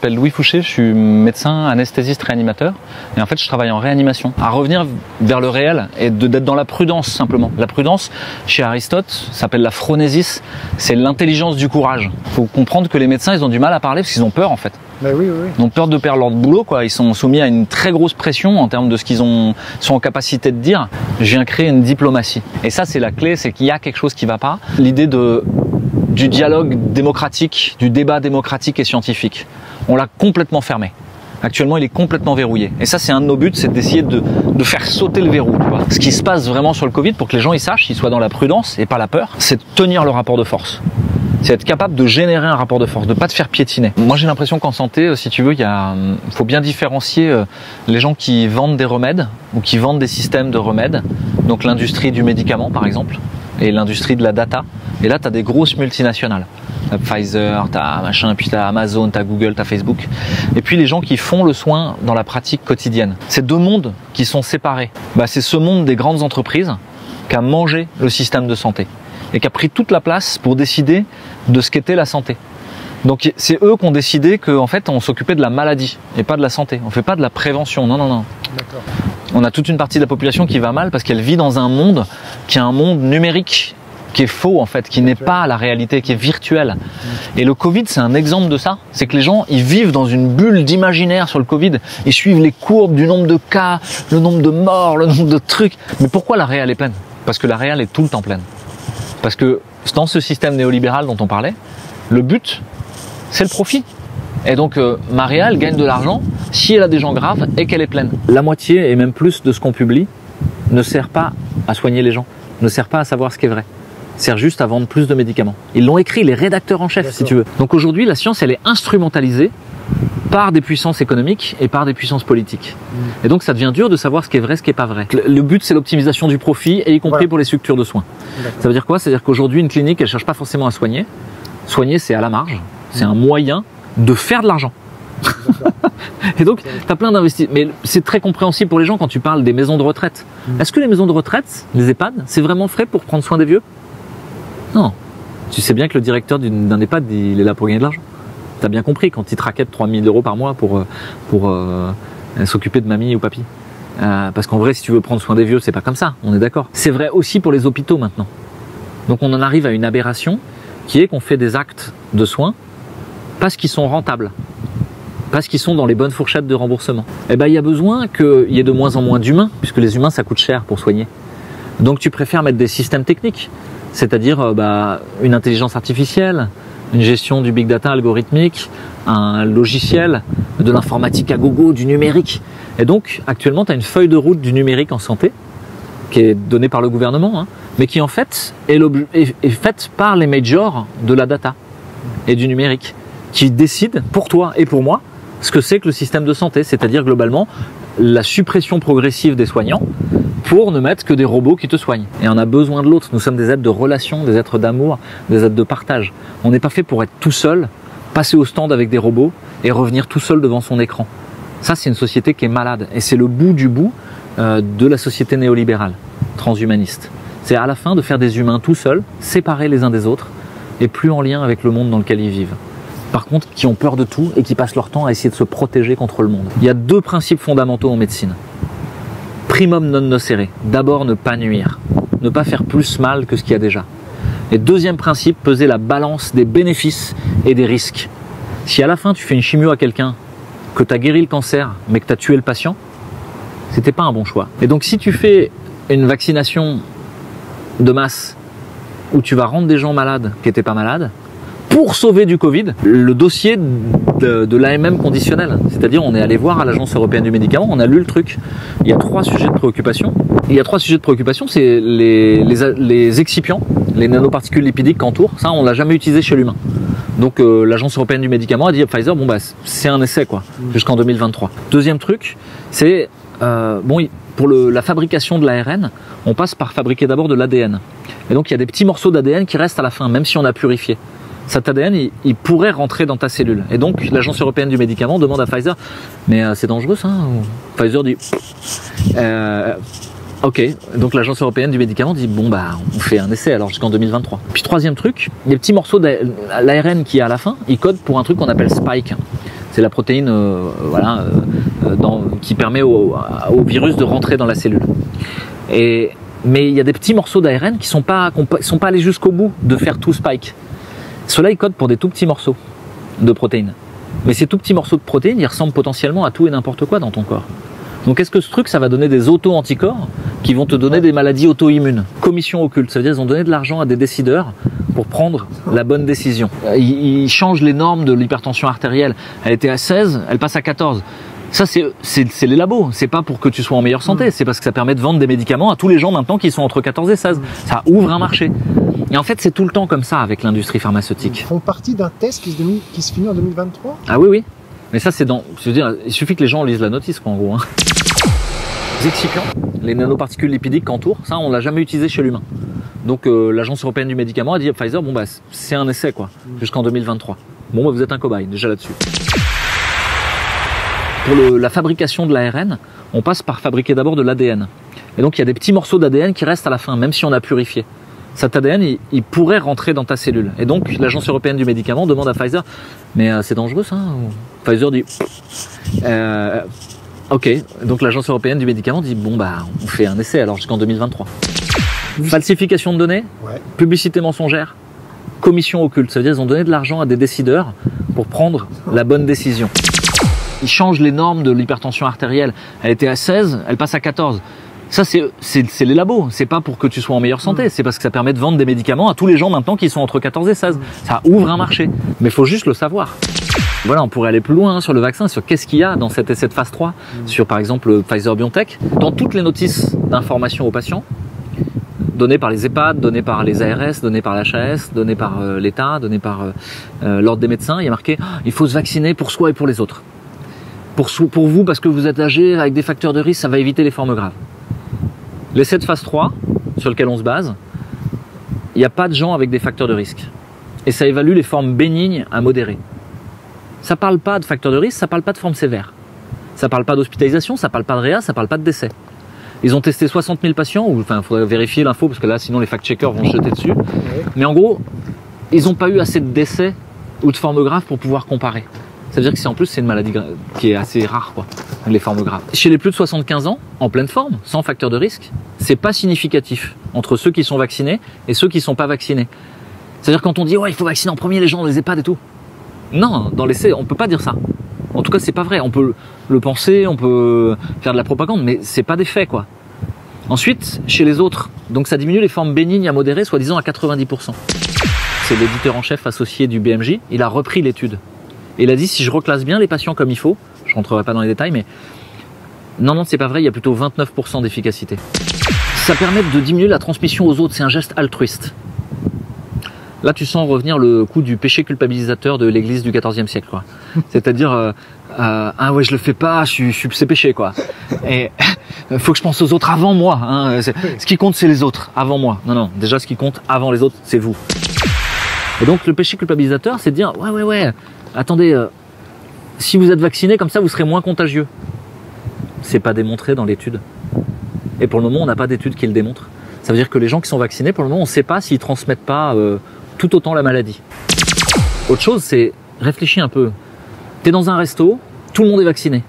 m'appelle Louis Fouché, je suis médecin anesthésiste réanimateur et en fait je travaille en réanimation. À revenir vers le réel et d'être dans la prudence simplement. La prudence, chez Aristote, s'appelle la phronésis, c'est l'intelligence du courage. Il faut comprendre que les médecins ils ont du mal à parler parce qu'ils ont peur en fait. Ben oui, oui, oui. Ils ont peur de perdre leur boulot, quoi. Ils sont soumis à une très grosse pression en termes de ce qu'ils sont en capacité de dire. Je viens créer une diplomatie. Et ça, c'est la clé, c'est qu'il y a quelque chose qui ne va pas. L'idée du dialogue démocratique, du débat démocratique et scientifique, on l'a complètement fermé. Actuellement, il est complètement verrouillé. Et ça, c'est un de nos buts, c'est d'essayer de faire sauter le verrou. Tu vois. Ce qui se passe vraiment sur le Covid, pour que les gens ils sachent, ils soient dans la prudence et pas la peur, c'est de tenir le rapport de force. C'est être capable de générer un rapport de force, de pas te faire piétiner. Moi, j'ai l'impression qu'en santé, si tu veux, il faut bien différencier les gens qui vendent des remèdes ou qui vendent des systèmes de remèdes. Donc l'industrie du médicament, par exemple, et l'industrie de la data. Et là, tu as des grosses multinationales. T'as Pfizer, t'as machin, puis t'as Amazon, t'as Google, t'as Facebook. Et puis les gens qui font le soin dans la pratique quotidienne. C'est deux mondes qui sont séparés. C'est ce monde des grandes entreprises qui a mangé le système de santé et qui a pris toute la place pour décider de ce qu'était la santé. Donc c'est eux qui ont décidé qu'en fait on s'occupait de la maladie et pas de la santé. On fait pas de la prévention, non, non, non. D'accord. On a toute une partie de la population qui va mal parce qu'elle vit dans un monde qui est un monde numérique, qui est faux en fait, qui n'est pas la réalité, qui est virtuel. Et le Covid, c'est un exemple de ça. C'est que les gens, ils vivent dans une bulle d'imaginaire sur le Covid. Ils suivent les courbes du nombre de cas, le nombre de morts, le nombre de trucs. Mais pourquoi la réelle est pleine? Parce que la réelle est tout le temps pleine. Parce que dans ce système néolibéral dont on parlait, le but, c'est le profit. Et donc, ma réelle gagne de l'argent si elle a des gens graves et qu'elle est pleine. La moitié et même plus de ce qu'on publie ne sert pas à soigner les gens, ne sert pas à savoir ce qui est vrai. Sert juste à vendre plus de médicaments. Ils l'ont écrit, les rédacteurs en chef, si tu veux. Donc aujourd'hui, la science, elle est instrumentalisée par des puissances économiques et par des puissances politiques. Et donc ça devient dur de savoir ce qui est vrai, ce qui n'est pas vrai. Le but, c'est l'optimisation du profit, et y compris pour les structures de soins. Ça veut dire quoi? C'est-à-dire qu'aujourd'hui, une clinique, elle ne cherche pas forcément à soigner. Soigner, c'est à la marge. C'est un moyen de faire de l'argent. Et donc, tu as plein d'investissements. Mais c'est très compréhensible pour les gens quand tu parles des maisons de retraite. Est-ce que les maisons de retraite, les EHPAD, c'est vraiment fait pour prendre soin des vieux? Non. Tu sais bien que le directeur d'un EHPAD, il est là pour gagner de l'argent. Tu as bien compris quand il te raquette 3 000 € par mois pour s'occuper de mamie ou papy. Parce qu'en vrai, si tu veux prendre soin des vieux, c'est pas comme ça, on est d'accord. C'est vrai aussi pour les hôpitaux maintenant. Donc on en arrive à une aberration qui est qu'on fait des actes de soins parce qu'ils sont rentables, parce qu'ils sont dans les bonnes fourchettes de remboursement. Eh ben, il y a besoin qu'il y ait de moins en moins d'humains, puisque les humains, ça coûte cher pour soigner. Donc tu préfères mettre des systèmes techniques, c'est-à-dire une intelligence artificielle, une gestion du big data algorithmique, un logiciel, de l'informatique à gogo, du numérique. Et donc, actuellement, tu as une feuille de route du numérique en santé, qui est donnée par le gouvernement, mais qui en fait est faite par les majors de la data et du numérique, qui décident pour toi et pour moi ce que c'est que le système de santé, c'est-à-dire globalement la suppression progressive des soignants pour ne mettre que des robots qui te soignent. Et on a besoin de l'autre. Nous sommes des êtres de relation, des êtres d'amour, des êtres de partage. On n'est pas fait pour être tout seul, passer au stand avec des robots et revenir tout seul devant son écran. Ça, c'est une société qui est malade. Et c'est le bout du bout de la société néolibérale, transhumaniste. C'est à la fin de faire des humains tout seuls, séparés les uns des autres, et plus en lien avec le monde dans lequel ils vivent. Par contre, qui ont peur de tout et qui passent leur temps à essayer de se protéger contre le monde. Il y a deux principes fondamentaux en médecine. Primum non nocere, d'abord ne pas nuire, ne pas faire plus mal que ce qu'il y a déjà. Et deuxième principe, peser la balance des bénéfices et des risques. Si à la fin tu fais une chimio à quelqu'un, que tu as guéri le cancer, mais que tu as tué le patient, c'était pas un bon choix. Et donc si tu fais une vaccination de masse, où tu vas rendre des gens malades qui n'étaient pas malades, pour sauver du Covid, le dossier de l'AMM conditionnel, c'est-à-dire on est allé voir à l'Agence européenne du médicament, on a lu le truc. Il y a 3 sujets de préoccupation. Il y a 3 sujets de préoccupation, c'est les excipients, les nanoparticules lipidiques qu'entourent. Ça, on l'a jamais utilisé chez l'humain. Donc l'Agence européenne du médicament a dit à Pfizer, c'est un essai quoi, jusqu'en 2023. Deuxième truc, c'est pour la fabrication de l'ARN, on passe par fabriquer d'abord de l'ADN. Et donc il y a des petits morceaux d'ADN qui restent à la fin, même si on a purifié. Cet ADN, il pourrait rentrer dans ta cellule. Et donc, l'Agence européenne du médicament demande à Pfizer, mais c'est dangereux ça? Pfizer dit, ok. Donc l'Agence européenne du médicament dit, on fait un essai alors jusqu'en 2023. Puis troisième truc, les petits morceaux de l'ARN qui est à la fin, ils codent pour un truc qu'on appelle spike. C'est la protéine qui permet au virus de rentrer dans la cellule. Mais il y a des petits morceaux d'ARN qui sont pas allés jusqu'au bout de faire tout spike. Ceux-là, ils codent pour des tout petits morceaux de protéines. Mais ces tout petits morceaux de protéines, ils ressemblent potentiellement à tout et n'importe quoi dans ton corps. Donc est-ce que ce truc, ça va donner des auto-anticorps qui vont te donner des maladies auto-immunes? Commission occulte, ça veut dire qu'ils ont donné de l'argent à des décideurs pour prendre la bonne décision. Ils changent les normes de l'hypertension artérielle. Elle était à 16, elle passe à 14. Ça, c'est les labos. C'est pas pour que tu sois en meilleure santé. C'est parce que ça permet de vendre des médicaments à tous les gens maintenant qui sont entre 14 et 16. Ça ouvre un marché. Et en fait, c'est tout le temps comme ça avec l'industrie pharmaceutique. Ils font partie d'un test qui se finit en 2023 ? Ah oui, oui. Mais ça, c'est je veux dire, il suffit que les gens lisent la notice, quoi, en gros. Les excipients, les nanoparticules lipidiques qu'entourent, ça, on l'a jamais utilisé chez l'humain. Donc, l'Agence européenne du médicament a dit à Pfizer, bon, bah, c'est un essai, quoi, jusqu'en 2023. Bon, bah, vous êtes un cobaye, déjà là-dessus. Pour la fabrication de l'ARN, on passe par fabriquer d'abord de l'ADN. Et donc, il y a des petits morceaux d'ADN qui restent à la fin, même si on a purifié. Cet ADN, il pourrait rentrer dans ta cellule. Et donc, l'Agence européenne du médicament demande à Pfizer, mais c'est dangereux ça? Pfizer dit, ok. Donc, l'Agence européenne du médicament dit, bon, bah, on fait un essai alors jusqu'en 2023. Falsification de données, publicité mensongère, commission occulte. Ça veut dire qu'ils ont donné de l'argent à des décideurs pour prendre la bonne décision. Ils changent les normes de l'hypertension artérielle. Elle était à 16, elle passe à 14. Ça, c'est les labos. C'est pas pour que tu sois en meilleure santé. C'est parce que ça permet de vendre des médicaments à tous les gens maintenant qui sont entre 14 et 16. Ça ouvre un marché. Mais il faut juste le savoir. Voilà, on pourrait aller plus loin sur le vaccin, sur qu'est-ce qu'il y a dans cet essai de phase 3, sur par exemple Pfizer-BioNTech. Dans toutes les notices d'information aux patients, données par les EHPAD, données par les ARS, données par l'HAS, données par l'État, données par l'Ordre des médecins, il y a marqué « il faut se vacciner pour soi et pour les autres ». Pour vous, parce que vous êtes âgé, avec des facteurs de risque, ça va éviter les formes graves. L'essai de phase 3, sur lequel on se base, il n'y a pas de gens avec des facteurs de risque. Et ça évalue les formes bénignes à modérées. Ça ne parle pas de facteurs de risque, ça ne parle pas de formes sévères. Ça ne parle pas d'hospitalisation, ça ne parle pas de réa, ça ne parle pas de décès. Ils ont testé 60 000 patients, il faudrait vérifier l'info, parce que là, sinon les fact-checkers vont se jeter dessus. Mais en gros, ils n'ont pas eu assez de décès ou de formes graves pour pouvoir comparer. Ça veut dire que c'est une maladie qui est assez rare, quoi, les formes graves. Chez les plus de 75 ans, en pleine forme, sans facteur de risque, c'est pas significatif entre ceux qui sont vaccinés et ceux qui sont pas vaccinés. C'est-à-dire quand on dit ouais, il faut vacciner en premier les gens dans les EHPAD et tout. Non, dans l'essai, on peut pas dire ça. En tout cas, c'est pas vrai. On peut le penser, on peut faire de la propagande, mais c'est pas des faits, quoi. Ensuite, chez les autres, donc ça diminue les formes bénignes à modérées, soi-disant à 90%. C'est l'éditeur en chef associé du BMJ, il a repris l'étude. Et il a dit, si je reclasse bien les patients comme il faut, je ne rentrerai pas dans les détails, mais non, c'est pas vrai, il y a plutôt 29% d'efficacité. Ça permet de diminuer la transmission aux autres, c'est un geste altruiste. Là, tu sens revenir le coup du péché culpabilisateur de l'église du XIVe siècle, quoi. C'est-à-dire, ah ouais, je le fais pas, c'est péché, quoi. Et faut que je pense aux autres avant moi, hein. Ce qui compte, c'est les autres, avant moi. Non, déjà, ce qui compte avant les autres, c'est vous. Et donc, le péché culpabilisateur, c'est de dire, ouais, attendez, si vous êtes vacciné, comme ça, vous serez moins contagieux. C'est pas démontré dans l'étude. Et pour le moment, on n'a pas d'étude qui le démontre. Ça veut dire que les gens qui sont vaccinés, pour le moment, on ne sait pas s'ils transmettent pas tout autant la maladie. Autre chose, c'est réfléchis un peu. Tu es dans un resto, tout le monde est vacciné.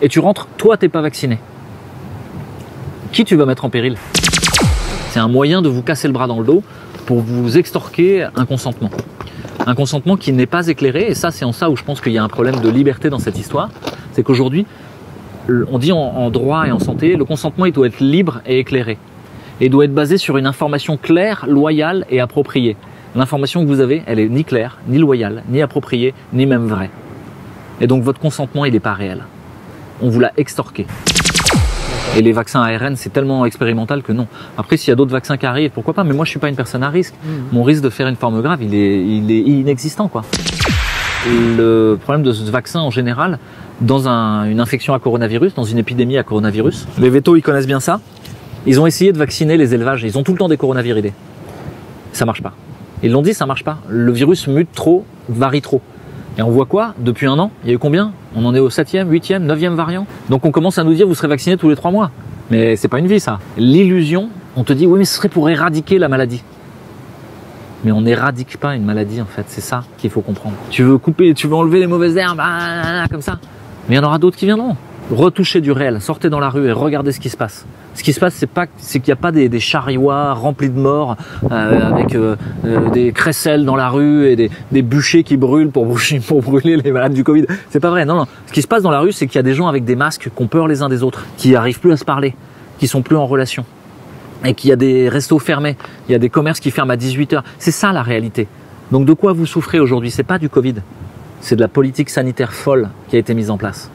Et tu rentres, toi, tu n'es pas vacciné. Qui tu vas mettre en péril? C'est un moyen de vous casser le bras dans le dos pour vous extorquer un consentement. Un consentement qui n'est pas éclairé, et ça, c'est en ça où je pense qu'il y a un problème de liberté dans cette histoire. C'est qu'aujourd'hui, on dit en droit et en santé, le consentement, il doit être libre et éclairé. Et il doit être basé sur une information claire, loyale et appropriée. L'information que vous avez, elle est ni claire, ni loyale, ni appropriée, ni même vraie. Et donc votre consentement, il n'est pas réel. On vous l'a extorqué. Et les vaccins ARN, c'est tellement expérimental que non. Après, s'il y a d'autres vaccins qui arrivent, pourquoi pas? Mais moi, je suis pas une personne à risque. Mon risque de faire une forme grave, il est inexistant, quoi. Le problème de ce vaccin, en général, dans une infection à coronavirus, dans une épidémie à coronavirus, les vétos, ils connaissent bien ça. Ils ont essayé de vacciner les élevages. Ils ont tout le temps des coronaviridés. Ça marche pas. Ils l'ont dit, ça marche pas. Le virus mute trop, varie trop. Et on voit quoi? Depuis un an, il y a eu combien? On en est au 7e, 8e, 9e variant. Donc on commence à nous dire, vous serez vacciné tous les 3 mois. Mais c'est pas une vie, ça. L'illusion, on te dit, oui, mais ce serait pour éradiquer la maladie. Mais on n'éradique pas une maladie en fait, c'est ça qu'il faut comprendre. Tu veux couper, tu veux enlever les mauvaises herbes, comme ça. Mais il y en aura d'autres qui viendront. Retouchez du réel, sortez dans la rue et regardez ce qui se passe. Ce qui se passe, c'est qu'il n'y a pas des chariots remplis de morts avec des crécelles dans la rue et des bûchers qui brûlent pour brûler les malades du Covid. C'est pas vrai, non. Ce qui se passe dans la rue, c'est qu'il y a des gens avec des masques qui ont peur les uns des autres, qui n'arrivent plus à se parler, qui sont plus en relation. Et qu'il y a des restos fermés, il y a des commerces qui ferment à 18h. C'est ça la réalité. Donc de quoi vous souffrez aujourd'hui? C'est pas du Covid, c'est de la politique sanitaire folle qui a été mise en place.